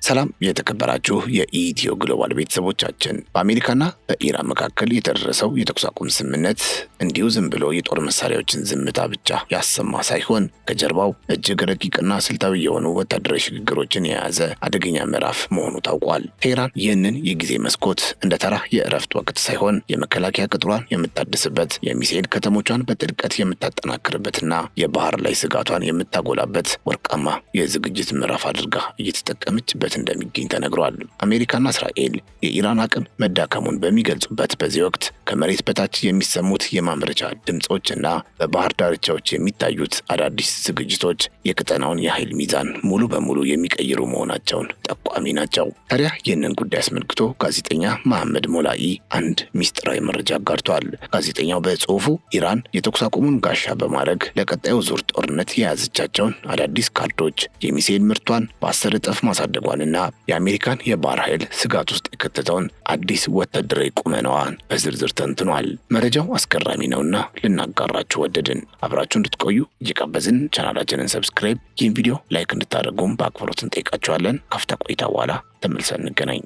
ሰላም የተከበራችሁ የኢትዮ ግሎባል ቤተሰቦቻችን፣ በአሜሪካና በኢራን መካከል የተደረሰው የተኩስ አቁም ስምምነት እንዲሁ ዝም ብሎ የጦር መሳሪያዎችን ዝምታ ብቻ ያሰማ ሳይሆን ከጀርባው እጅግ ረቂቅና ስልታዊ የሆኑ ወታደራዊ ሽግግሮችን የያዘ አደገኛ ምዕራፍ መሆኑ ታውቋል። ቴህራን ይህንን የጊዜ መስኮት እንደ ተራ የእረፍት ወቅት ሳይሆን የመከላከያ ቅጥሯን የምታድስበት፣ የሚሳኤል ከተሞቿን በጥልቀት የምታጠናክርበትና የባህር ላይ ስጋቷን የምታጎላበት ወርቃማ የዝግጅት ምዕራፍ አድርጋ እየተጠቀመችበት እንደሚገኝ ተነግሯል። አሜሪካና እስራኤል የኢራን አቅም መዳከሙን በሚገልጹበት በዚህ ወቅት ከመሬት በታች የሚሰሙት የማምረቻ ድምጾችና በባህር ዳርቻዎች የሚታዩት አዳዲስ ዝግጅቶች የቀጠናውን የኃይል ሚዛን ሙሉ በሙሉ የሚቀይሩ መሆናቸውን ጠቋሚ ናቸው። ታዲያ ይህንን ጉዳይ አስመልክቶ ጋዜጠኛ መሐመድ ሞላኢ አንድ ሚስጥራዊ መረጃ አጋርቷል። ጋዜጠኛው በጽሁፉ ኢራን የተኩስ አቁሙን ጋሻ በማድረግ ለቀጣዩ ዙር ጦርነት የያዘቻቸውን አዳዲስ ካርዶች፣ የሚሳኤል ምርቷን በ10 እጥፍ ማሳደጓንና የአሜሪካን የባህር ኃይል ስጋት ውስጥ የከተተውን አዲስ ወታደራዊ ቁመናዋን በዝርዝር ተንትኗል። መረጃው አስገራሚ ነውና ልናጋራችሁ ወደድን። አብራችሁ እንድትቆዩ እየጋበዝን ቻናላችንን ሰብስክራይብ፣ ይህን ቪዲዮ ላይክ እንድታደርጉም በአክብሮት እንጠይቃችኋለን። ካፍታ ቆይታ በኋላ ተመልሰን እንገናኝ።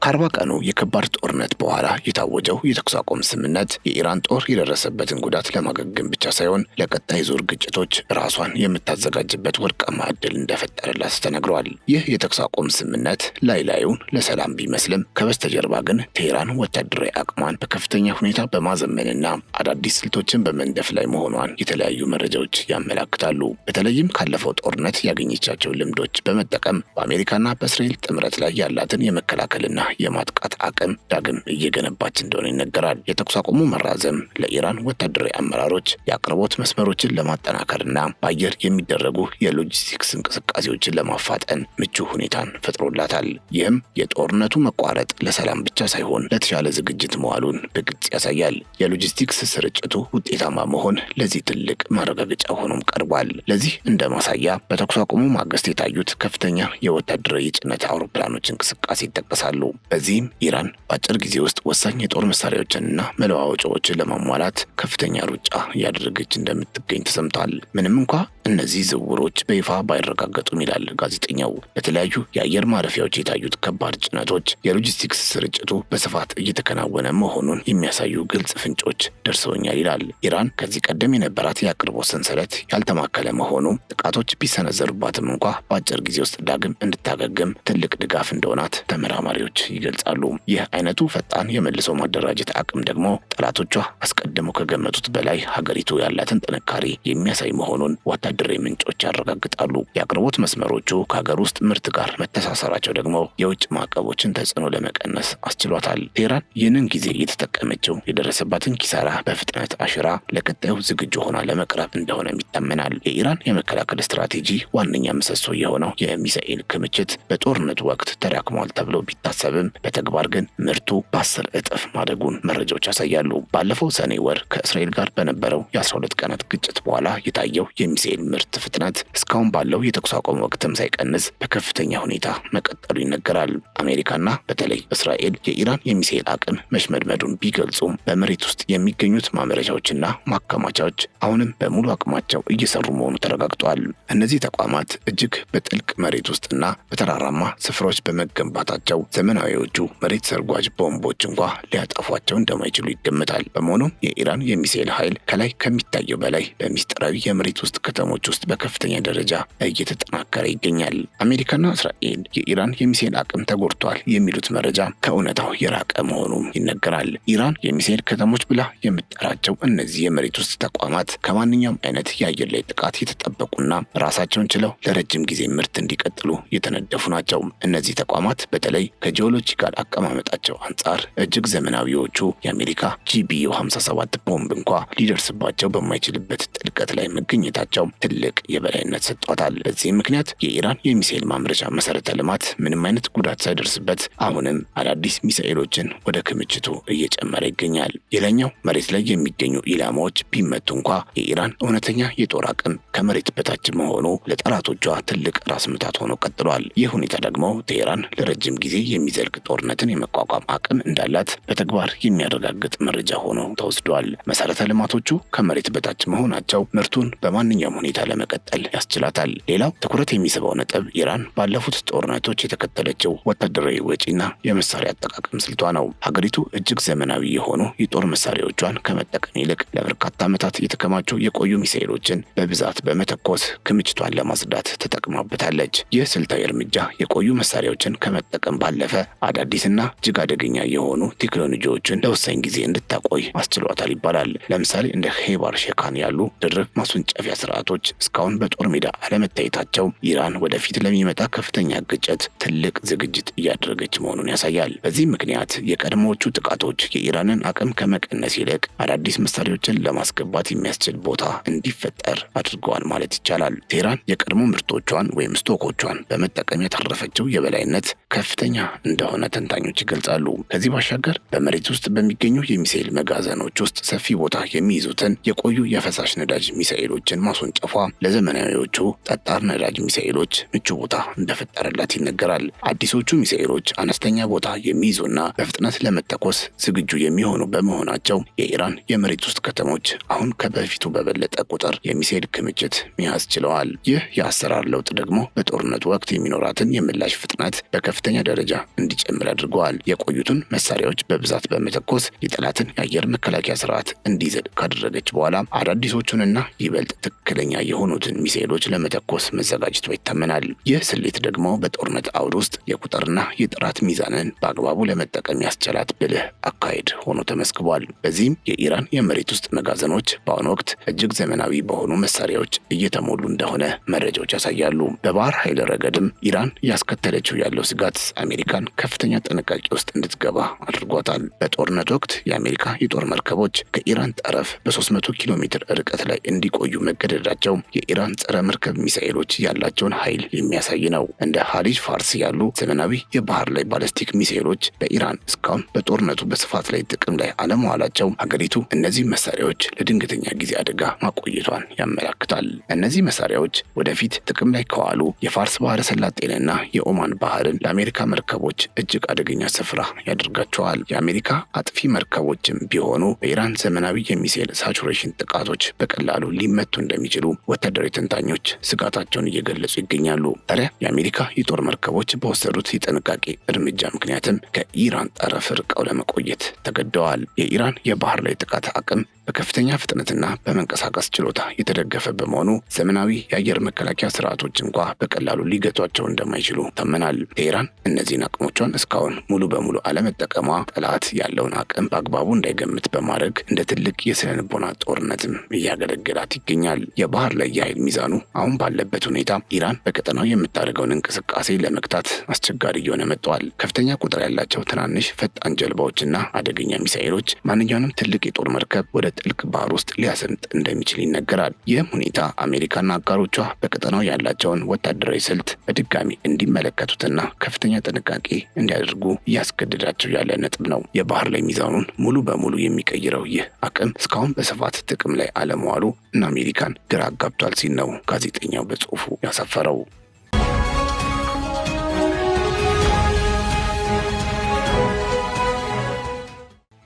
ከ40 ቀኑ የከባድ ጦርነት በኋላ የታወጀው የተኩስ አቁም ስምምነት የኢራን ጦር የደረሰበትን ጉዳት ለማገገም ብቻ ሳይሆን ለቀጣይ ዙር ግጭቶች ራሷን የምታዘጋጅበት ወርቃማ ዕድል እንደፈጠረላት ተነግሯል። ይህ የተኩስ አቁም ስምምነት ላዩን ለሰላም ቢመስልም ከበስተጀርባ ግን ቴህራን ወታደራዊ አቅሟን በከፍተኛ ሁኔታ በማዘመንና አዳዲስ ስልቶችን በመንደፍ ላይ መሆኗን የተለያዩ መረጃዎች ያመላክታሉ። በተለይም ካለፈው ጦርነት ያገኘቻቸው ልምዶች በመጠቀም በአሜሪካና በእስራኤል ጥምረት ላይ ያላትን የመከላከልና የማጥቃት አቅም ዳግም እየገነባች እንደሆነ ይነገራል። የተኩስ አቁሙ መራዘም ለኢራን ወታደራዊ አመራሮች የአቅርቦት መስመሮችን ለማጠናከርና በአየር የሚደረጉ የሎጂስቲክስ እንቅስቃሴዎችን ለማፋጠን ምቹ ሁኔታን ፈጥሮላታል። ይህም የጦርነቱ መቋረጥ ለሰላም ብቻ ሳይሆን ለተሻለ ዝግጅት መዋሉን በግልጽ ያሳያል። የሎጂስቲክስ ስርጭቱ ውጤታማ መሆን ለዚህ ትልቅ ማረጋገጫ ሆኖም ቀርቧል። ለዚህ እንደ ማሳያ በተኩስ አቁሙ ማግስት የታዩት ከፍተኛ የወታደራዊ የጭነት አውሮፕላኖች እንቅስቃሴ ይጠቀሳሉ። በዚህም ኢራን በአጭር ጊዜ ውስጥ ወሳኝ የጦር መሳሪያዎችንና መለዋወጫዎችን ለማሟላት ከፍተኛ ሩጫ እያደረገች እንደምትገኝ ተሰምቷል። ምንም እንኳ እነዚህ ዝውውሮች በይፋ ባይረጋገጡም ይላል ጋዜጠኛው፣ በተለያዩ የአየር ማረፊያዎች የታዩት ከባድ ጭነቶች የሎጂስቲክስ ስርጭቱ በስፋት እየተከናወነ መሆኑን የሚያሳዩ ግልጽ ፍንጮች ደርሰውኛል ይላል። ኢራን ከዚህ ቀደም የነበራት የአቅርቦት ሰንሰለት ያልተማከለ መሆኑ ጥቃቶች ቢሰነዘሩባትም እንኳ በአጭር ጊዜ ውስጥ ዳግም እንድታገግም ትልቅ ድጋፍ እንደሆናት ተመራማሪዎች ይገልጻሉ። ይህ አይነቱ ፈጣን የመልሶ ማደራጀት አቅም ደግሞ ጠላቶቿ አስቀድመው ከገመቱት በላይ ሀገሪቱ ያላትን ጥንካሬ የሚያሳይ መሆኑን ወታደራዊ ምንጮች ያረጋግጣሉ። የአቅርቦት መስመሮቹ ከሀገር ውስጥ ምርት ጋር መተሳሰራቸው ደግሞ የውጭ ማዕቀቦችን ተጽዕኖ ለመቀነስ አስችሏታል። ቴህራን ይህንን ጊዜ የተጠቀመችው የደረሰባትን ኪሳራ በፍጥነት አሽራ ለቀጣዩ ዝግጁ ሆና ለመቅረብ እንደሆነም ይታመናል። የኢራን የመከላከል ስትራቴጂ ዋነኛ ምሰሶ የሆነው የሚሳኤል ክምችት በጦርነቱ ወቅት ተዳክሟል ተብሎ ቢታሰብም በተግባር ግን ምርቱ በ10 እጥፍ ማደጉን መረጃዎች ያሳያሉ። ባለፈው ሰኔ ወር ከእስራኤል ጋር በነበረው የ12 ቀናት ግጭት በኋላ የታየው የሚሳኤል ምርት ፍጥነት እስካሁን ባለው የተኩስ አቁም ወቅትም ሳይቀንስ በከፍተኛ ሁኔታ መቀጠሉ ይነገራል። አሜሪካና በተለይ እስራኤል የኢራን የሚሳኤል አቅም መሽመድመዱን ቢገልጹም በመሬት ውስጥ የሚገኙት ማምረቻዎችና ማከማቻዎች አሁንም በሙሉ አቅማቸው እየሰሩ መሆኑ ተረጋግጧል። እነዚህ ተቋማት እጅግ በጥልቅ መሬት ውስጥና በተራራማ ስፍራዎች በመገንባታቸው ዘመናዊዎቹ መሬት ሰርጓጅ ቦምቦች እንኳ ሊያጠፏቸው እንደማይችሉ ይገመታል። በመሆኑም የኢራን የሚሳኤል ኃይል ከላይ ከሚታየው በላይ በሚስጥራዊ የመሬት ውስጥ ከተሞች ውስጥ በከፍተኛ ደረጃ እየተጠናከረ ይገኛል። አሜሪካና እስራኤል የኢራን የሚሳኤል አቅም ተጎድቷል የሚሉት መረጃ ከእውነታው የራቀ መሆኑም ይነገራል። ኢራን የሚሳኤል ከተሞች ብላ የምትጠራቸው እነዚህ የመሬት ውስጥ ተቋማት ከማንኛውም አይነት የአየር ላይ ጥቃት የተጠበቁና ራሳቸውን ችለው ለረጅም ጊዜ ምርት እንዲቀጥሉ የተነደፉ ናቸው። እነዚህ ተቋማት በተለይ ከጂኦሎጂካል አቀማመጣቸው አንጻር እጅግ ዘመናዊዎቹ የአሜሪካ GBU-57 ቦምብ እንኳ ሊደርስባቸው በማይችልበት ጥልቀት ላይ መገኘታቸው ትልቅ የበላይነት ሰጥቷታል። በዚህም ምክንያት የኢራን የሚሳኤል ማምረቻ መሰረተ ልማት ምንም አይነት ጉዳት ሳይደርስበት አሁንም አዳዲስ ሚሳኤሎችን ወደ ክምችቱ እየጨመረ ይገኛል። ሌላኛው መሬት ላይ የሚገኙ ኢላማዎች ቢመቱ እንኳ የኢራን እውነተኛ የጦር አቅም ከመሬት በታች መሆኑ ለጠላቶቿ ትልቅ ራስ ምታት ሆኖ ቀጥሏል። ይህ ሁኔታ ደግሞ ቴህራን ለረጅም ጊዜ የሚዘልቅ ጦርነትን የመቋቋም አቅም እንዳላት በተግባር የሚያረጋግጥ መረጃ ሆኖ ተወስዷል። መሰረተ ልማቶቹ ከመሬት በታች መሆናቸው ምርቱን በማንኛውም ሁኔታ ለመቀጠል ያስችላታል። ሌላው ትኩረት የሚስበው ነጥብ ኢራን ባለፉት ጦርነቶች የተከተለችው ወታደራዊ ወጪና የመሳሪያ አጠቃቀም ስልቷ ነው። ሀገሪቱ እጅግ ዘመናዊ የሆኑ የጦር መሳሪያዎቿን ከመጠቀም ይልቅ ለበርካታ ዓመታት የተከማቹ የቆዩ ሚሳኤሎችን በብዛት በመተኮስ ክምችቷን ለማጽዳት ተጠቅማበታለች። ይህ ስልታዊ እርምጃ የቆዩ መሳሪያዎችን ከመጠቀም ባለፈ አዳዲስና እጅግ አደገኛ የሆኑ ቴክኖሎጂዎችን ለወሳኝ ጊዜ እንድታቆይ አስችሏታል ይባላል። ለምሳሌ እንደ ሄባር ሼካን ያሉ ድርብ ማስወንጨፊያ ስርዓቶች እስካሁን በጦር ሜዳ አለመታየታቸው ኢራን ወደፊት ለሚመጣ ከፍተኛ ግጭት ትልቅ ዝግጅት እያደረገች መሆኑን ያሳያል። በዚህ ምክንያት የቀድሞዎቹ ጥቃቶች የኢራንን አቅም ከመቀነስ ይልቅ አዳዲስ መሳሪያዎችን ለማስገባት የሚያስችል ቦታ እንዲፈጠር አድርገዋል ማለት ይቻላል። ቴህራን የቀድሞ ምርቶቿን ወይም ስቶኮቿን በመጠቀም ያተረፈችው የበላይነት ከፍተኛ እንደሆነ ተንታኞች ይገልጻሉ። ከዚህ ባሻገር በመሬት ውስጥ በሚገኙ የሚሳኤል መጋዘኖች ውስጥ ሰፊ ቦታ የሚይዙትን የቆዩ የፈሳሽ ነዳጅ ሚሳኤሎችን ማስወንጨፏ ለዘመናዊዎቹ ጠጣር ነዳጅ ሚሳኤሎች ምቹ ቦታ እንደፈጠረላት ይነገራል። አዲሶቹ ሚሳኤሎች አነስተኛ ቦታ የሚይዙና በፍጥነት ለመተኮስ ዝግጁ የሚሆኑ በመሆናቸው የኢራን የመሬት ውስጥ ከተሞች አሁን ከበፊቱ በበለጠ ቁጥር የሚሳኤል ክምችት መያዝ ችለዋል። ይህ የአሰራር ለውጥ ደግሞ በጦርነቱ ወቅት የሚኖራትን የምላሽ ፍጥነት በከፍተኛ ደረጃ እንዲጨምር አድርገዋል። የቆዩትን መሳሪያዎች በብዛት በመተኮስ የጠላትን የአየር መከላከያ ስርዓት እንዲዝል ካደረገች በኋላ አዳዲሶቹንና ይበልጥ ትክክለኛ የሆኑትን ሚሳኤሎች ለመተኮስ መዘጋጀቷ ይታመናል። ይህ ስሌት ደግሞ በጦርነት አውድ ውስጥ የቁጥርና የጥራት ሚዛንን በአግባቡ ለመጠቀም ያስቻላት ብልህ አካሄድ ሆኖ ተመስግቧል። በዚህም የኢራን የመሬት ውስጥ መጋዘኖች በአሁኑ ወቅት እጅግ ዘመናዊ በሆኑ መሳሪያዎች እየተሞሉ እንደሆነ መረጃዎች ያሳያሉ። በባህር ኃይል ረገድም ኢራን ያስከተለችው ያለው ስጋት አሜሪካን ከፍተኛ ጥንቃቄ ውስጥ እንድትገባ አድርጓታል። በጦርነት ወቅት የአሜሪካ የጦር መርከቦች ከኢራን ጠረፍ በ300 ኪሎ ሜትር ርቀት ላይ እንዲቆዩ መገደዳቸው የኢራን ጸረ መርከብ ሚሳኤሎች ያላቸውን ኃይል የሚያሳይ ነው። እንደ ሃሊጅ ፋርስ ያሉ ዘመናዊ የባህር ላይ ባለስቲክ ሚሳኤሎች በኢራን እስካሁን በጦርነቱ በስፋት ላይ ጥቅም ላይ አለመዋላቸው ሀገሪቱ እነዚህ መሳሪያዎች ለድንገተኛ ጊዜ አደጋ ማቆየቷን ያመላክታል። እነዚህ መሳሪያዎች ወደፊት ጥቅም ላይ ከዋሉ የፋርስ ባህረ ሰላጤንና የኦማን ባህርን ለአሜሪካ መርከቦች እጅግ አደገኛ ስፍራ ያደርጋቸዋል። የአሜሪካ አጥፊ መርከቦችም ቢሆኑ በኢራን ዘመናዊ የሚሳኤል ሳቹሬሽን ጥቃቶች በቀላሉ ሊመቱ እንደሚችሉ ወታደራዊ ተንታኞች ስጋታቸውን እየገለጹ ይገኛሉ። ታዲያ የአሜሪካ የጦር መርከቦች በወሰዱት የጥንቃቄ እርምጃ ምክንያትም ከኢራን ጠረፍ ርቀው ለመቆየት ተገደዋል። የኢራን የባህር ላይ ጥቃት አቅም በከፍተኛ ፍጥነትና በመንቀሳቀስ ችሎታ የተደገፈ በመሆኑ ዘመናዊ የአየር መከላከያ ስርዓቶች እንኳ በቀላሉ ሊገቷቸው እንደማይችሉ ታመናል። ቴህራን እነዚህን አቅሞቿን እስካሁን ሙሉ በሙሉ አለመጠቀሟ ጠላት ያለውን አቅም በአግባቡ እንዳይገምት በማድረግ እንደ ትልቅ የስነ ልቦና ጦርነትም እያገለገላት ይገኛል። የባህር ላይ የኃይል ሚዛኑ አሁን ባለበት ሁኔታ ኢራን በቀጠናው የምታደርገውን እንቅስቃሴ ለመግታት አስቸጋሪ እየሆነ መጥቷል። ከፍተኛ ቁጥር ያላቸው ትናንሽ ፈጣን ጀልባዎችና አደገኛ ሚሳኤሎች ማንኛውንም ትልቅ የጦር መርከብ ወደ ጥልቅ ባህር ውስጥ ሊያሰምጥ እንደሚችል ይነገራል። ይህም ሁኔታ አሜሪካና አጋሮቿ በቀጠናው ያላቸውን ወታደራዊ ስልት በድጋሚ እንዲመለከቱትና ከፍተኛ ጥንቃቄ እንዲያደርጉ እያስገደዳቸው ያለ ነጥብ ነው። የባህር ላይ ሚዛኑን ሙሉ በሙሉ የሚቀይረው ይህ አቅም እስካሁን በስፋት ጥቅም ላይ አለመዋሉ እና አሜሪካን ግራ አጋብቷል ሲል ነው ጋዜጠኛው በጽሁፉ ያሰፈረው።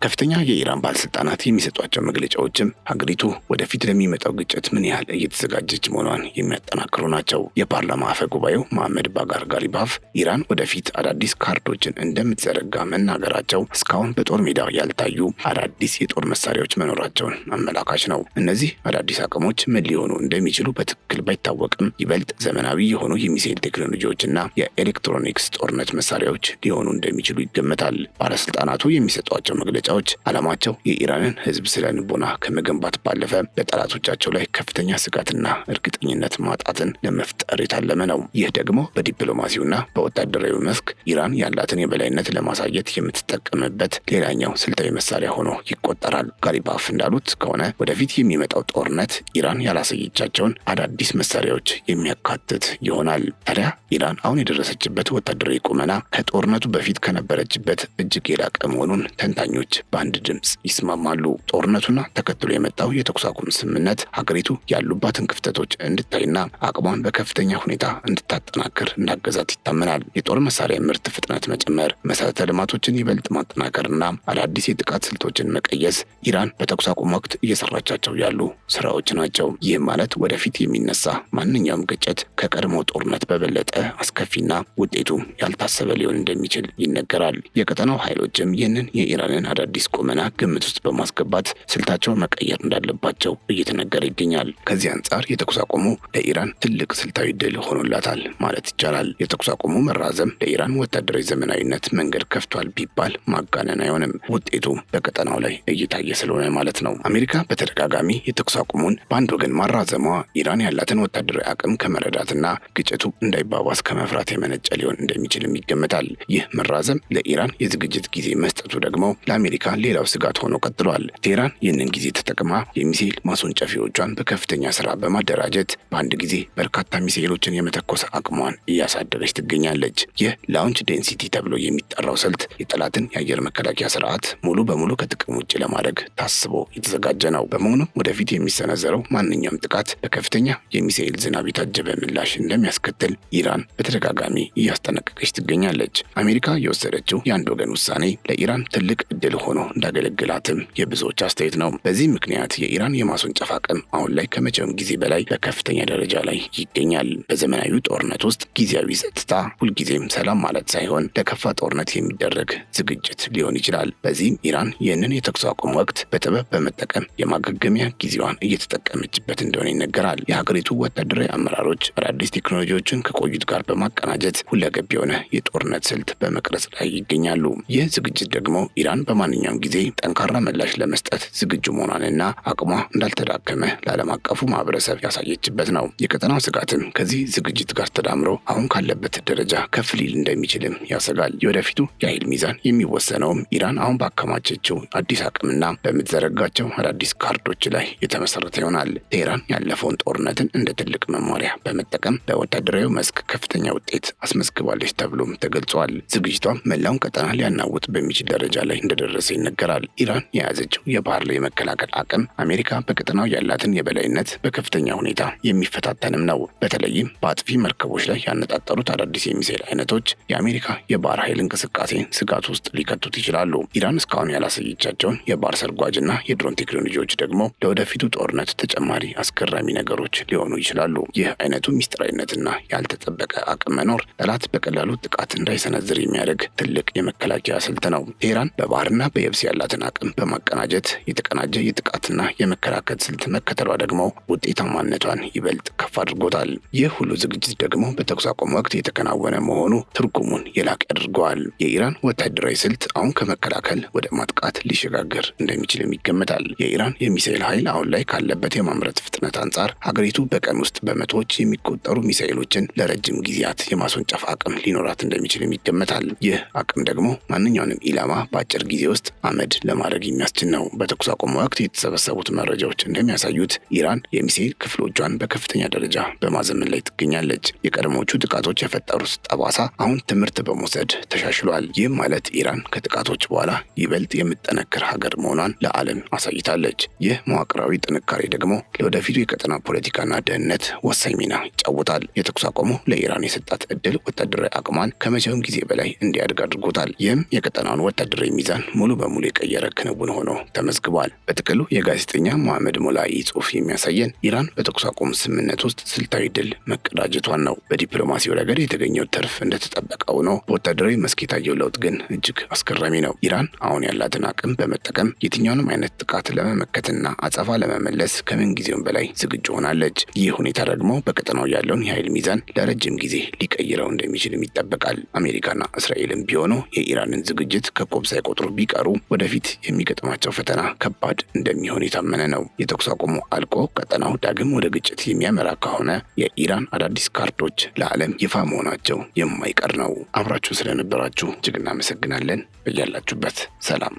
ከፍተኛ የኢራን ባለስልጣናት የሚሰጧቸው መግለጫዎችም ሀገሪቱ ወደፊት ለሚመጣው ግጭት ምን ያህል እየተዘጋጀች መሆኗን የሚያጠናክሩ ናቸው። የፓርላማ አፈ ጉባኤው መሐመድ ባጋር ጋሊባፍ ኢራን ወደፊት አዳዲስ ካርዶችን እንደምትዘረጋ መናገራቸው እስካሁን በጦር ሜዳ ያልታዩ አዳዲስ የጦር መሳሪያዎች መኖራቸውን አመላካች ነው። እነዚህ አዳዲስ አቅሞች ምን ሊሆኑ እንደሚችሉ በትክክል ባይታወቅም ይበልጥ ዘመናዊ የሆኑ የሚሳኤል ቴክኖሎጂዎችና የኤሌክትሮኒክስ ጦርነት መሳሪያዎች ሊሆኑ እንደሚችሉ ይገመታል። ባለስልጣናቱ የሚሰጧቸው መግለጫ መግለጫዎች ዓላማቸው የኢራንን ሕዝብ ስነ ልቦና ከመገንባት ባለፈ በጠላቶቻቸው ላይ ከፍተኛ ስጋትና እርግጠኝነት ማጣትን ለመፍጠር የታለመ ነው። ይህ ደግሞ በዲፕሎማሲውና በወታደራዊ መስክ ኢራን ያላትን የበላይነት ለማሳየት የምትጠቀምበት ሌላኛው ስልታዊ መሳሪያ ሆኖ ይቆጠራል። ጋሪባፍ እንዳሉት ከሆነ ወደፊት የሚመጣው ጦርነት ኢራን ያላሳየቻቸውን አዳዲስ መሳሪያዎች የሚያካትት ይሆናል። ታዲያ ኢራን አሁን የደረሰችበት ወታደራዊ ቁመና ከጦርነቱ በፊት ከነበረችበት እጅግ የላቀ መሆኑን ተንታኞች በአንድ ድምፅ ይስማማሉ። ጦርነቱና ተከትሎ የመጣው የተኩስ አቁም ስምምነት ሀገሪቱ ያሉባትን ክፍተቶች እንድታይና አቅሟን በከፍተኛ ሁኔታ እንድታጠናክር እንዳገዛት ይታመናል። የጦር መሳሪያ ምርት ፍጥነት መጨመር፣ መሰረተ ልማቶችን ይበልጥ ማጠናከርና አዳዲስ የጥቃት ስልቶችን መቀየስ ኢራን በተኩስ አቁም ወቅት እየሰራቻቸው ያሉ ስራዎች ናቸው። ይህም ማለት ወደፊት የሚነሳ ማንኛውም ግጭት ከቀድሞ ጦርነት በበለጠ አስከፊና ውጤቱ ያልታሰበ ሊሆን እንደሚችል ይነገራል። የቀጠናው ኃይሎችም ይህንን የኢራንን አዳዲስ ቁመና ግምት ውስጥ በማስገባት ስልታቸውን መቀየር እንዳለባቸው እየተነገረ ይገኛል። ከዚህ አንጻር የተኩስ አቁሙ ለኢራን ትልቅ ስልታዊ ድል ሆኖላታል ማለት ይቻላል። የተኩስ አቁሙ መራዘም ለኢራን ወታደራዊ ዘመናዊነት መንገድ ከፍቷል ቢባል ማጋነን አይሆንም። ውጤቱ በቀጠናው ላይ እየታየ ስለሆነ ማለት ነው። አሜሪካ በተደጋጋሚ የተኩስ አቁሙን በአንድ ወገን ማራዘሟ ኢራን ያላትን ወታደራዊ አቅም ከመረዳትና ግጭቱ እንዳይባባስ ከመፍራት የመነጨ ሊሆን እንደሚችልም ይገመታል። ይህ መራዘም ለኢራን የዝግጅት ጊዜ መስጠቱ ደግሞ ለአሜሪካ ሌላው ስጋት ሆኖ ቀጥሏል። ቴህራን ይህንን ጊዜ ተጠቅማ የሚሳኤል ማስወንጨፊያዎቿን በከፍተኛ ስራ በማደራጀት በአንድ ጊዜ በርካታ ሚሳኤሎችን የመተኮስ አቅሟን እያሳደገች ትገኛለች። ይህ ላውንች ዴንሲቲ ተብሎ የሚጠራው ስልት የጠላትን የአየር መከላከያ ስርዓት ሙሉ በሙሉ ከጥቅም ውጭ ለማድረግ ታስቦ የተዘጋጀ ነው። በመሆኑም ወደፊት የሚሰነዘረው ማንኛውም ጥቃት በከፍተኛ የሚሳኤል ዝናብ የታጀበ ምላሽ እንደሚያስከትል ኢራን በተደጋጋሚ እያስጠነቀቀች ትገኛለች። አሜሪካ የወሰደችው የአንድ ወገን ውሳኔ ለኢራን ትልቅ እድል ሆኖ እንዳገለግላትም የብዙዎች አስተያየት ነው። በዚህ ምክንያት የኢራን የማስወንጨፍ አቅም አሁን ላይ ከመቼውም ጊዜ በላይ በከፍተኛ ደረጃ ላይ ይገኛል። በዘመናዊ ጦርነት ውስጥ ጊዜያዊ ጸጥታ ሁልጊዜም ሰላም ማለት ሳይሆን ለከፋ ጦርነት የሚደረግ ዝግጅት ሊሆን ይችላል። በዚህም ኢራን ይህንን የተኩስ አቁም ወቅት በጥበብ በመጠቀም የማገገሚያ ጊዜዋን እየተጠቀመችበት እንደሆነ ይነገራል። የሀገሪቱ ወታደራዊ አመራሮች አዳዲስ ቴክኖሎጂዎችን ከቆዩት ጋር በማቀናጀት ሁለገብ የሆነ የጦርነት ስልት በመቅረጽ ላይ ይገኛሉ። ይህ ዝግጅት ደግሞ ኢራን በማንኛውም ጊዜ ጠንካራ ምላሽ ለመስጠት ዝግጁ መሆኗንና አቅሟ እንዳልተዳከመ ለዓለም አቀፉ ማህበረሰብ ያሳየችበት ነው። የቀጠናው ስጋትም ከዚህ ዝግጅት ጋር ተዳምሮ አሁን ካለበት ደረጃ ከፍ ሊል እንደሚችልም ያሰጋል። የወደፊቱ የኃይል ሚዛን የሚወሰነውም ኢራን አሁን ባከማቸችው አዲስ አቅምና በምትዘረጋቸው አዳዲስ ካርዶች ላይ የተመሰረተ ይሆናል። ቴህራን ያለፈውን ጦርነትን እንደ ትልቅ መማሪያ በመጠቀም በወታደራዊ መስክ ከፍተኛ ውጤት አስመዝግባለች ተብሎም ተገልጿል። ዝግጅቷም መላውን ቀጠና ሊያናውጥ በሚችል ደረጃ ላይ እንደደረሰ ይነገራል። ኢራን የያዘችው የባህር ላይ መከላከል አቅም አሜሪካ በቀጠናው ያላትን የበላይነት በከፍተኛ ሁኔታ የሚፈታተንም ነው። በተለይም በአጥፊ መርከቦች ላይ ያነጣጠሩት አዳዲስ የሚሳኤል አይነቶች የአሜሪካ የባህር ኃይል እንቅስቃሴን ስጋት ውስጥ ሊከቱት ይችላሉ። ኢራን እስካሁን ያላሳየቻቸውን የባህር ሰርጓጅና የድሮን ቴክኖሎጂዎች ደግሞ ለወደፊቱ ጦርነት ተጨማሪ አስገራሚ ነገሮች ሊሆኑ ይችላሉ። ይህ አይነቱ ሚስጥራዊነትና ያልተጠበቀ አቅም መኖር ጠላት በቀላሉ ጥቃት እንዳይሰነዝር የሚያደርግ ትልቅ የመከላከያ ስልት ነው። ቴህራን በባህርና በየብስ ያላትን አቅም በማቀናጀት የተቀናጀ የጥቃትና የመከላከል ስልት መከተሏ ደግሞ ውጤታማነቷን ይበልጥ ከፍ አድርጎታል። ይህ ሁሉ ዝግጅት ደግሞ በተኩስ አቁም ወቅት የተከናወነ መሆኑ ትርጉሙን የላቅ ያደርገዋል። የኢራን ወታደራዊ ስልት አሁን ከመከላከል ወደ ማጥቃት ሊሸጋገር እንደሚችልም ይገመታል። የኢራን የሚሳኤል ኃይል አሁን ላይ ካለበት የማምረት ፍጥነት አንጻር ሀገሪቱ በቀን ውስጥ በመቶዎች የሚቆጠሩ ሚሳኤሎችን ለረጅም ጊዜያት የማስወንጨፍ አቅም ሊኖራት እንደሚችልም ይገመታል። ይህ አቅም ደግሞ ማንኛውንም ኢላማ በአጭር ጊዜ ውስጥ አመድ ለማድረግ የሚያስችል ነው። በተኩስ አቁም ወቅት የተሰበሰቡት መረጃዎች እንደሚያሳዩት ኢራን የሚሳኤል ክፍሎቿን በከፍተኛ ደረጃ በማዘመን ላይ ትገኛለች። የቀድሞቹ ጥቃቶች የፈጠሩት ጠባሳ አሁን ትምህርት በመውሰድ ተሻሽሏል። ይህም ማለት ኢራን ከጥቃቶች በኋላ ይበልጥ የምትጠነክር ሀገር መሆኗን ለዓለም አሳይታለች። ይህ መዋቅራዊ ጥንካሬ ደግሞ ለወደፊቱ የቀጠና ፖለቲካና ደህንነት ወሳኝ ሚና ይጫወታል። የተኩስ አቁሙ ለኢራን የሰጣት እድል ወታደራዊ አቅሟን ከመቼውም ጊዜ በላይ እንዲያድግ አድርጎታል። ይህም የቀጠናውን ወታደራዊ ሚዛን ሙሉ በሙሉ የቀየረ ክንውን ሆኖ ተመዝግቧል። በጥቅሉ የጋዜጠኛ መሐመድ ሞላኢ ጽሑፍ የሚያሳየን ኢራን በተኩስ አቁም ስምምነት ውስጥ ስልታዊ ድል መቀዳጀቷን ነው። በዲፕሎማሲው ረገድ የተገኘው ትርፍ እንደተጠበቀ ሆኖ በወታደራዊ መስክ የታየው ለውጥ ግን እጅግ አስገራሚ ነው። ኢራን አሁን ያላትን አቅም በመጠቀም የትኛውንም አይነት ጥቃት ለመመከትና አጸፋ ለመመለስ ከምን ጊዜውም በላይ ዝግጁ ሆናለች። ይህ ሁኔታ ደግሞ በቀጠናው ያለውን የኃይል ሚዛን ለረጅም ጊዜ ሊቀይረው እንደሚችልም ይጠበቃል። አሜሪካና እስራኤልም ቢሆኑ የኢራንን ዝግጅት ከቆብ ሳይቆጥሩ ቢቀር ከቀጠሩ ወደፊት የሚገጥማቸው ፈተና ከባድ እንደሚሆን የታመነ ነው። የተኩስ አቁሙ አልቆ ቀጠናው ዳግም ወደ ግጭት የሚያመራ ከሆነ የኢራን አዳዲስ ካርዶች ለዓለም ይፋ መሆናቸው የማይቀር ነው። አብራችሁ ስለነበራችሁ እጅግ እናመሰግናለን። በያላችሁበት ሰላም